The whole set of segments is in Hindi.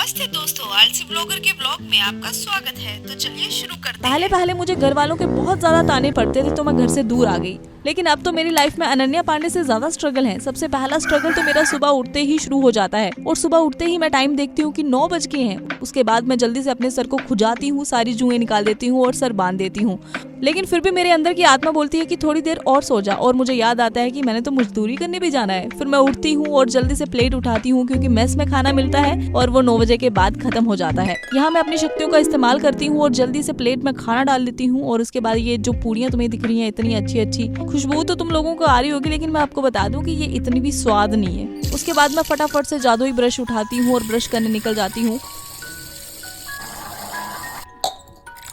नमस्ते दोस्तों, आलसी ब्लॉगर के ब्लॉग में आपका स्वागत है। तो चलिए शुरू करते हैं। पहले मुझे घर वालों के बहुत ज्यादा ताने पड़ते थे तो मैं घर से दूर आ गई, लेकिन अब तो मेरी लाइफ में अनन्या पांडे से ज्यादा स्ट्रगल है। सबसे पहला स्ट्रगल तो मेरा सुबह उठते ही शुरू हो जाता है और सुबह उठते ही मैं टाइम देखती हूँ कि 9 बज गए हैं। उसके बाद मैं जल्दी से अपने सर को खुजाती हूँ, सारी जुएं निकाल देती हूँ और सर बांध देती हूँ। लेकिन फिर भी मेरे अंदर की आत्मा बोलती है कि थोड़ी देर और सो जा, और मुझे याद आता है कि मैंने तो मजदूरी करने भी जाना है। फिर मैं उठती हूँ और जल्दी से प्लेट उठाती हूँ क्योंकि मेस में खाना मिलता है और वो 9 बजे के बाद खत्म हो जाता है। यहाँ मैं अपनी शक्तियों का इस्तेमाल करती हूँ और जल्दी से प्लेट में खाना डाल देती हूँ। और उसके बाद ये जो पूड़ियाँ तुम्हें दिख रही हैं, इतनी अच्छी अच्छी खुशबू तो तुम लोगों को आ रही होगी, लेकिन मैं आपको बता दूं कि ये इतनी भी स्वाद नहीं है। उसके बाद मैं फटाफट से जादुई ब्रश उठाती हूँ और ब्रश करने निकल जाती हूँ।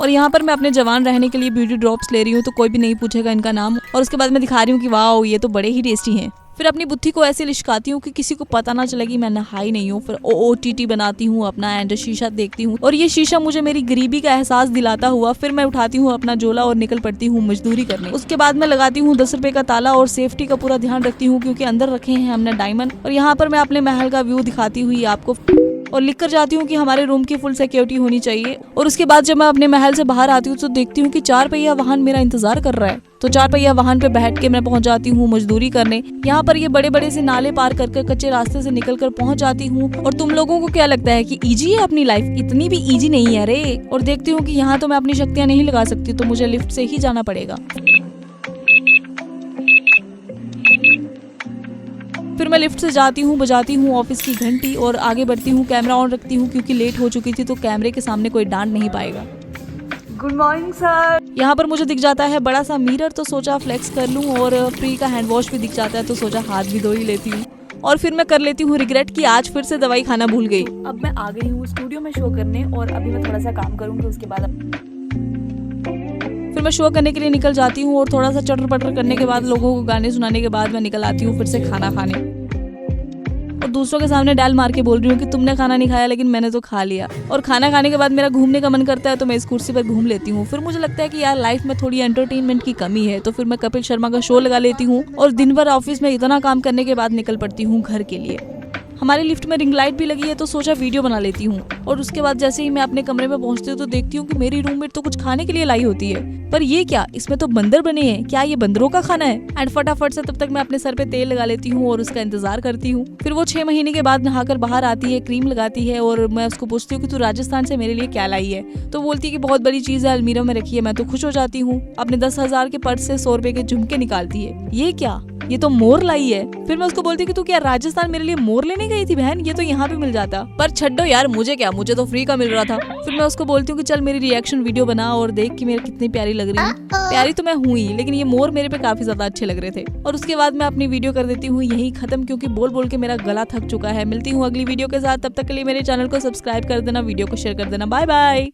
और यहाँ पर मैं अपने जवान रहने के लिए ब्यूटी ड्रॉप्स ले रही हूँ, तो कोई भी नहीं पूछेगा इनका नाम। और उसके बाद मैं दिखा रही हूँ कि वाह ये तो बड़े ही टेस्टी हैं। फिर अपनी बुद्धि को ऐसे लिशकाती हूँ कि किसी को पता ना चले कि मैं नहाई नहीं हूँ। फिर OOTT बनाती हूँ अपना एंड शीशा देखती हूँ, और ये शीशा मुझे मेरी गरीबी का एहसास दिलाता हुआ फिर मैं उठाती हूँ अपना झोला और निकल पड़ती हूँ मजदूरी करने। उसके बाद मैं लगाती हूँ 10 रुपए का ताला और सेफ्टी का पूरा ध्यान रखती हूँ क्योंकि अंदर रखे हैं हमने डायमंड। और यहाँ पर मैं अपने महल का व्यू दिखाती हुई आपको और लिख कर जाती हूँ कि हमारे रूम की फुल सिक्योरिटी होनी चाहिए। और उसके बाद जब मैं अपने महल से बाहर आती हूँ तो देखती हूँ कि 4 पहिया वाहन मेरा इंतजार कर रहा है। तो 4 पहिया वाहन पे बैठ के मैं पहुंच जाती हूँ मजदूरी करने। यहाँ पर ये बड़े बड़े से नाले पार कर कच्चे रास्ते से निकल कर पहुंच जाती हूँ। और तुम लोगों को क्या लगता है कि इजी है अपनी लाइफ? इतनी भी इजी नहीं है रे। और देखती हूँ कि यहाँ तो मैं अपनी शक्तियाँ नहीं लगा सकती, तो मुझे लिफ्ट से ही जाना पड़ेगा। फिर मैं लिफ्ट से जाती हूँ, बजाती हूँ ऑफिस की घंटी और आगे बढ़ती हूँ। कैमरा ऑन रखती हूँ क्योंकि लेट हो चुकी थी, तो कैमरे के सामने कोई डांट नहीं पाएगा। Good morning sir. यहाँ पर मुझे दिख जाता है बड़ा सा मिरर, तो सोचा फ्लेक्स कर लूँ। और फ्री का हैंड वॉश भी दिख जाता है, तो सोचा हाथ भी धो ही लेती हूँ। और फिर मैं कर लेती हूँ रिग्रेट कि आज फिर से दवाई खाना भूल गई। अब मैं आ गई हूँ स्टूडियो में शो करने, और अभी मैं थोड़ा सा काम करूँगी। उसके बाद फिर मैं शो करने के लिए निकल जाती हूँ और थोड़ा सा चटर पटर करने के बाद लोगों को गाने सुनाने के बाद मैं निकल आती हूँ फिर से खाना खाने। और दूसरों के सामने डाल मार के बोल रही हूँ कि तुमने खाना नहीं खाया, लेकिन मैंने तो खा लिया। और खाना खाने के बाद मेरा घूमने का मन करता है, तो मैं इस कुर्सी पर घूम लेती हूँ। फिर मुझे लगता है कि यार लाइफ में थोड़ी एंटरटेनमेंट की कमी है, तो फिर मैं कपिल शर्मा का शो लगा लेती हूँ और दिन भर ऑफिस में इतना काम करने के बाद निकल पड़ती हूँ घर के लिए। हमारी लिफ्ट में रिंग लाइट भी लगी है, तो सोचा वीडियो बना लेती हूँ। और उसके बाद जैसे ही मैं अपने कमरे में पहुंचती हूँ तो देखती हूँ कि मेरी रूममेट तो कुछ खाने के लिए लाई होती है, पर ये क्या, इसमें तो बंदर बने हैं, क्या ये बंदरों का खाना है? एंड फटाफट से तब तक मैं अपने सर पे तेल लगा लेती हूँ और उसका इंतजार करती हूँ। फिर वो 6 महीने के बाद नहाकर बाहर आती है, क्रीम लगाती है, और मैं उसको पूछती हूँ कि तू राजस्थान से मेरे लिए क्या लाई है? तो बोलती है कि बहुत बड़ी चीज है, अलमीरा में रखी है। मैं तो खुश हो जाती हूँ। अपने 10,000 के पर्स से 100 रुपए के झुमके निकालती है। ये क्या, ये तो मोर लाई है। फिर मैं उसको बोलती कि तू क्या राजस्थान मेरे लिए मोर लेने गई थी बहन? ये तो यहाँ भी मिल जाता। पर छड्डो यार, मुझे क्या, मुझे तो फ्री का मिल रहा था। फिर मैं उसको बोलती हूँ कि चल मेरी रिएक्शन वीडियो बना और देख कि मेरे कितनी प्यारी लग रही है। प्यारी तो मैं हुई, लेकिन ये मोर मेरे पे काफी ज्यादा अच्छे लग रहे थे। और उसके बाद मैं अपनी वीडियो कर देती हूँ यही खत्म, क्योंकि बोल बोल के मेरा गला थक चुका है। मिलती हूँ अगली वीडियो के साथ, तब तक के लिए मेरे चैनल को सब्सक्राइब कर देना, वीडियो को शेयर कर देना। Bye bye.